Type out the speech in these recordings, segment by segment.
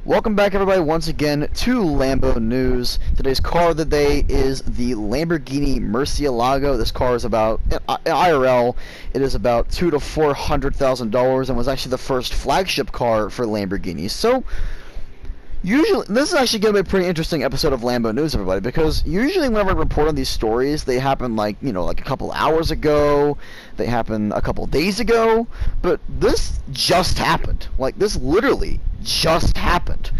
Welcome back, everybody, once again to Lambo News. Today's car of the day is the Lamborghini Murcielago. This car is about, IRL, it is about $200,000 to $400,000 and was actually the first flagship car for Lamborghini. So, usually, this is actually going to be a pretty interesting episode of Lambo News, everybody, because usually whenever I report on these stories, they happen like a couple hours ago, they happen a couple days ago, but this just happened. Like, this literally just happened.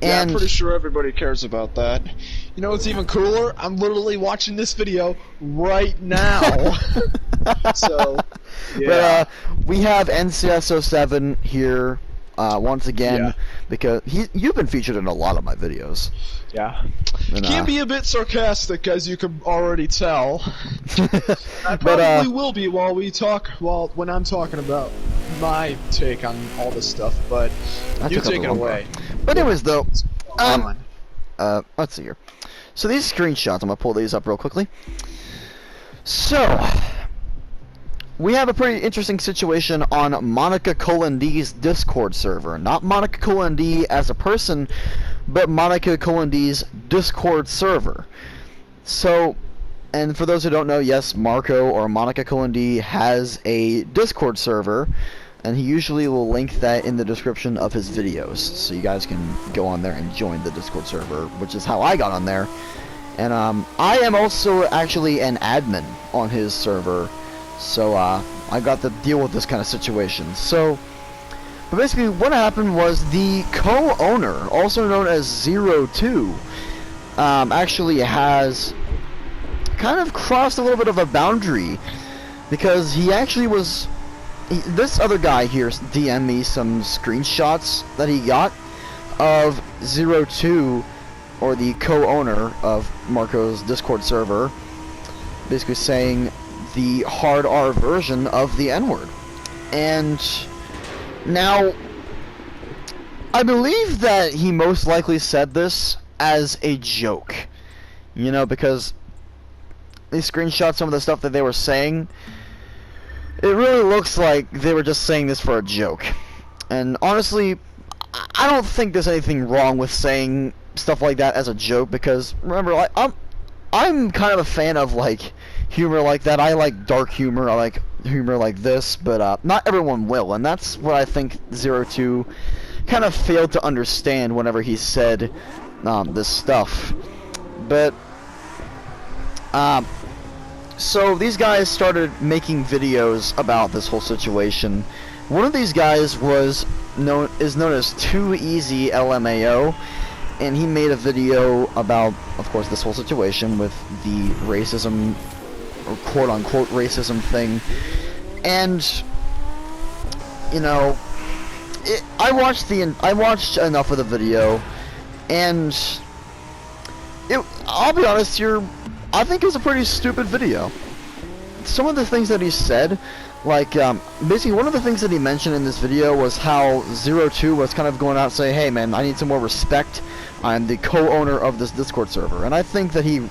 Yeah, And I'm pretty sure everybody cares about that. You know what's even cooler? I'm literally watching this video right now. So, yeah. But we have NCS07 here once again, Yeah. because you've been featured in a lot of my videos. Yeah. And, Can be a bit sarcastic, as you can already tell. I But, probably will be when I'm talking about my take on all this stuff, but you take it away. But anyways, though, On. let's see here. So these screenshots, I'm gonna pull these up real quickly. So we have a pretty interesting situation on Monika D's Discord server. Not Monika D as a person, but Monika D's Discord server. So, and for those who don't know, yes, Marco or Monika D has a Discord server, and he usually will link that in the description of his videos, so you guys can go on there and join the Discord server, which is how I got on there. And I am also actually an admin on his server, so I got to deal with this kind of situation. So, but basically what happened was the co-owner, also known as 02, actually has kind of crossed a little bit of a boundary, because he actually was... this other guy here DM'd me some screenshots that he got of 02, or the co-owner of Marco's Discord server, basically saying the hard R version of the N-word. And now, I believe that he most likely said this as a joke, because they screenshot some of the stuff that they were saying. It really looks like they were just saying this for a joke. And honestly, I don't think there's anything wrong with saying stuff like that as a joke, because remember, like, I'm kind of a fan of like humor like that. I like dark humor. I like humor like this, but not everyone will, and that's what I think 02 kind of failed to understand whenever he said this stuff. But so these guys started making videos about this whole situation. One of these guys is known as Too Easy LMAO, and he made a video about, of course, this whole situation with the racism, or quote-unquote racism thing. And I watched enough of the video, and I'll be honest here, I think it was a pretty stupid video. Some of the things that he said, like, basically one of the things that he mentioned in this video was how 02 was kind of going out saying, hey man, I need some more respect. I'm the co-owner of this Discord server. And I think that he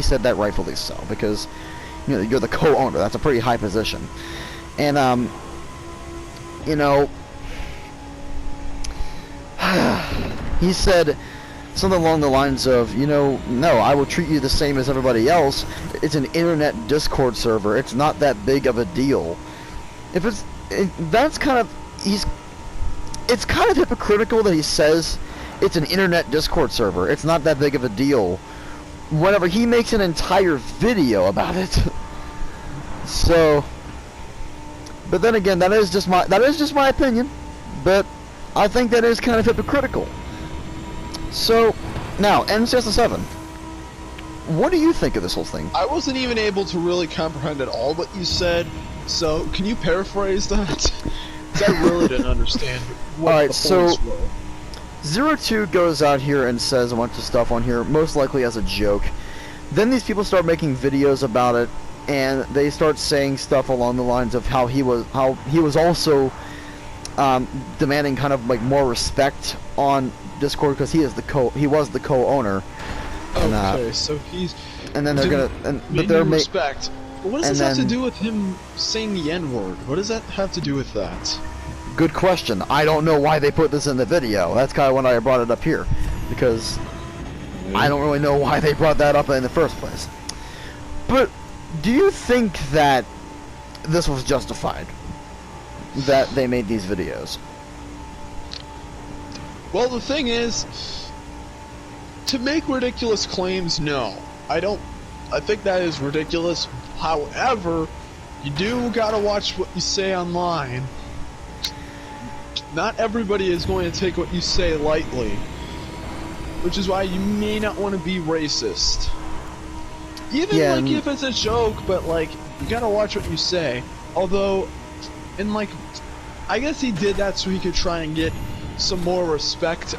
said that rightfully so, because, you're the co-owner. That's a pretty high position. And, he said something along the lines of, no, I will treat you the same as everybody else. It's an internet Discord server. It's not that big of a deal. It's kind of hypocritical that he says it's an internet Discord server. It's not that big of a deal. Whenever he makes an entire video about it. So, but then again, that is just my opinion. But I think that is kind of hypocritical. So, now, NCS7, what do you think of this whole thing? I wasn't even able to really comprehend at all what you said, so can you paraphrase that? 'Cause I really didn't understand what Alright, the points were. 02 goes out here and says a bunch of stuff on here, most likely as a joke. Then these people start making videos about it, and they start saying stuff along the lines of how he was also demanding kind of like more respect on Discord, because he was the co-owner. Okay, so he's... And then they're but they're respect. But what does this have to do with him saying the N-word? What does that have to do with that? good question. I don't know why they put this in the video. That's kind of when I brought it up here, because I don't really know why they brought that up in the first place. But do you think that this was justified, that they made these videos? Well, the thing is, to make ridiculous claims, no. I think that is ridiculous. However, you do gotta watch what you say online. Not everybody is going to take what you say lightly, which is why you may not want to be racist. Even like if it's a joke, but like you gotta watch what you say. Although, and like, I guess he did that so he could try and get some more respect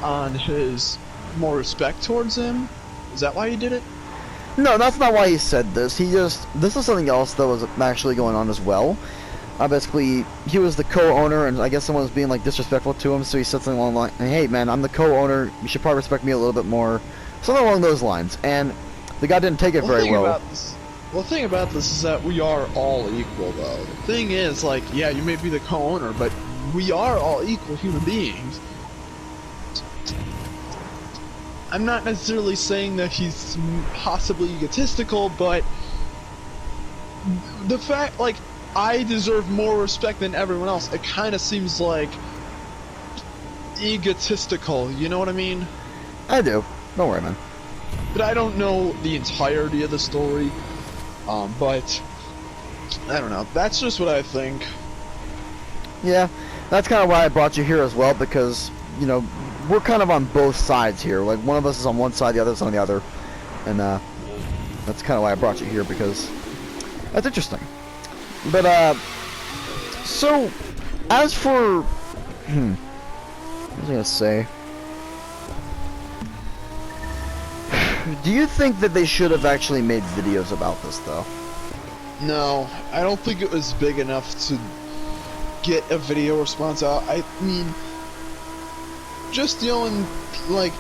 towards him. Is that why he did it? No, that's not why he said this. This is something else that was actually going on as well. Basically, he was the co-owner, and I guess someone was being like disrespectful to him, so he said something along the line, "Hey man, I'm the co-owner, you should probably respect me a little bit more." Something along those lines, and the guy didn't take it very well. The thing about this is that we are all equal, though. The thing is, like, yeah, you may be the co-owner, but we are all equal human beings. I'm not necessarily saying that he's possibly egotistical, but the fact, like, I deserve more respect than everyone else, it kind of seems like egotistical, you know what I mean? I do. Don't worry, man. But I don't know the entirety of the story, but I don't know. That's just what I think. Yeah, that's kind of why I brought you here as well, because, you know, we're kind of on both sides here. Like, one of us is on one side, the other's on the other, and that's kind of why I brought you here, because that's interesting. But, so, as for, what was I gonna say? Do you think that they should have actually made videos about this, though? No, I don't think it was big enough to get a video response out. I mean, just dealing, like,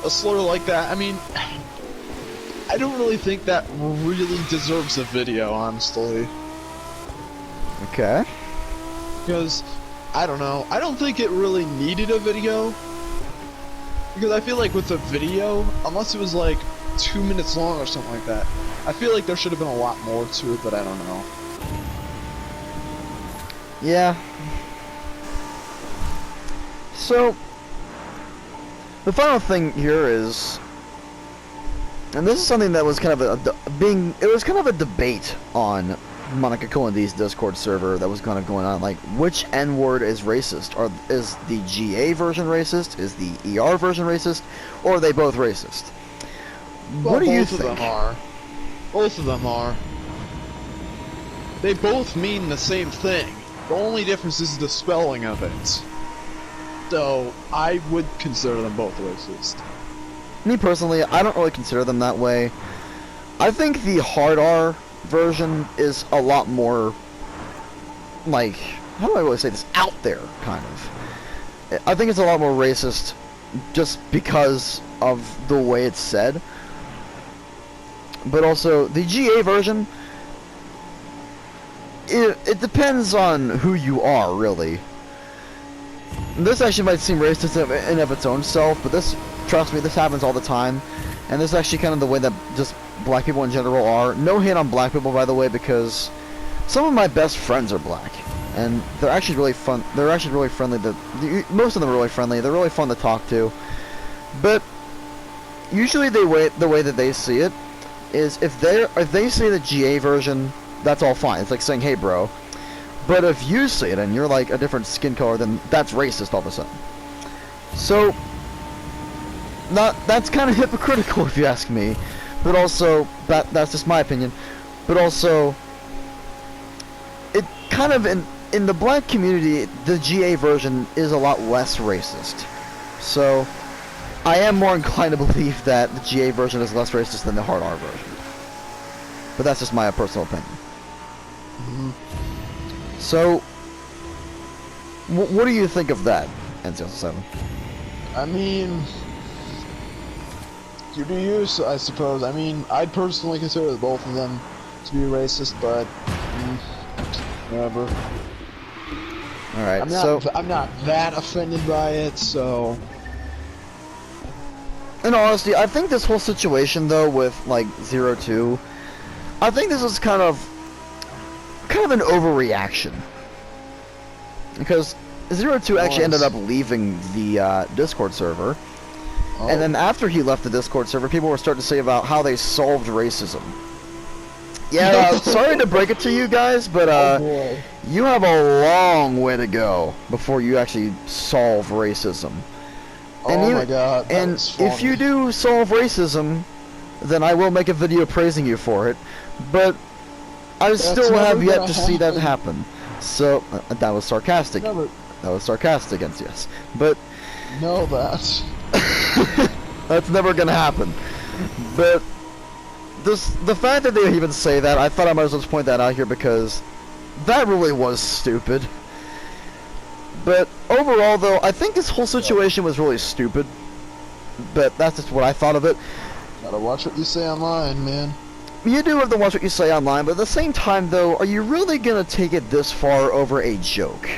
a slur like that, I mean, I don't really think that really deserves a video, honestly. Okay. Because, I don't know, I don't think it really needed a video. Because I feel like with a video, unless it was like 2 minutes long or something like that, I feel like there should have been a lot more to it, but I don't know. Yeah. So, the final thing here is, and this is something that was kind of it was kind of a debate on Monika Cohen's Discord server that was kind of going on, like, which N-word is racist? Is the GA version racist? Is the ER version racist? Or are they both racist? Well, what do you think? Both of them are. Both of them are. They both mean the same thing. The only difference is the spelling of it. So, I would consider them both racist. Me personally, I don't really consider them that way. I think the hard R version is a lot more, like, how do I really say this, out there, kind of. I think it's a lot more racist just because of the way it's said. But also, the GA version, it depends on who you are, really. This actually might seem racist in of its own self, but this, trust me, this happens all the time. And this is actually kind of the way that just black people in general are. No hate on black people, by the way, because some of my best friends are black, and they're actually really fun. They're actually really friendly. Most of them are really friendly. They're really fun to talk to. But usually, the way that they see it is if they say the GA version, that's all fine. It's like saying, "Hey, bro." But if you say it and you're like a different skin color, then that's racist all of a sudden. So, that's kind of hypocritical if you ask me. But also, that's just my opinion. But also, it kind of, in the black community, the GA version is a lot less racist. So, I am more inclined to believe that the GA version is less racist than the hard R version. But that's just my personal opinion. Mm-hmm. So, what do you think of that, NCL7? I mean, you do you, I suppose. I mean, I'd personally consider both of them to be racist, but whatever. Alright, I'm not that offended by it, so... In honesty, I think this whole situation, though, with, like, 02, I think this is kind of an overreaction. Because 02 actually ended up leaving the Discord server. Oh. And then after he left the Discord server, people were starting to say about how they solved racism. Yeah, sorry to break it to you guys, but you have a long way to go before you actually solve racism. And my god, and if you do solve racism, then I will make a video praising you for it. But I still have yet to see that happen. So, that was sarcastic. That was sarcastic, yes. But... know that. That's never gonna happen. But... the fact that they even say that, I thought I might as well just point that out here because... that really was stupid. But overall, though, I think this whole situation was really stupid. But that's just what I thought of it. Gotta watch what you say online, man. You do have to watch what you say online, but at the same time, though, are you really gonna take it this far over a joke?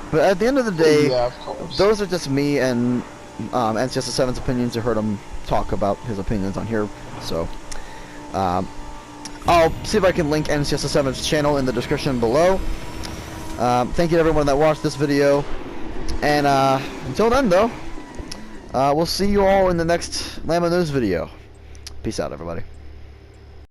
But at the end of the day, yeah, of course. Those are just me and NCS7's opinions. You heard him talk about his opinions on here, so... I'll see if I can link NCS7's channel in the description below. Thank you to everyone that watched this video. And until then, though, we'll see you all in the next Llama News video. Peace out, everybody.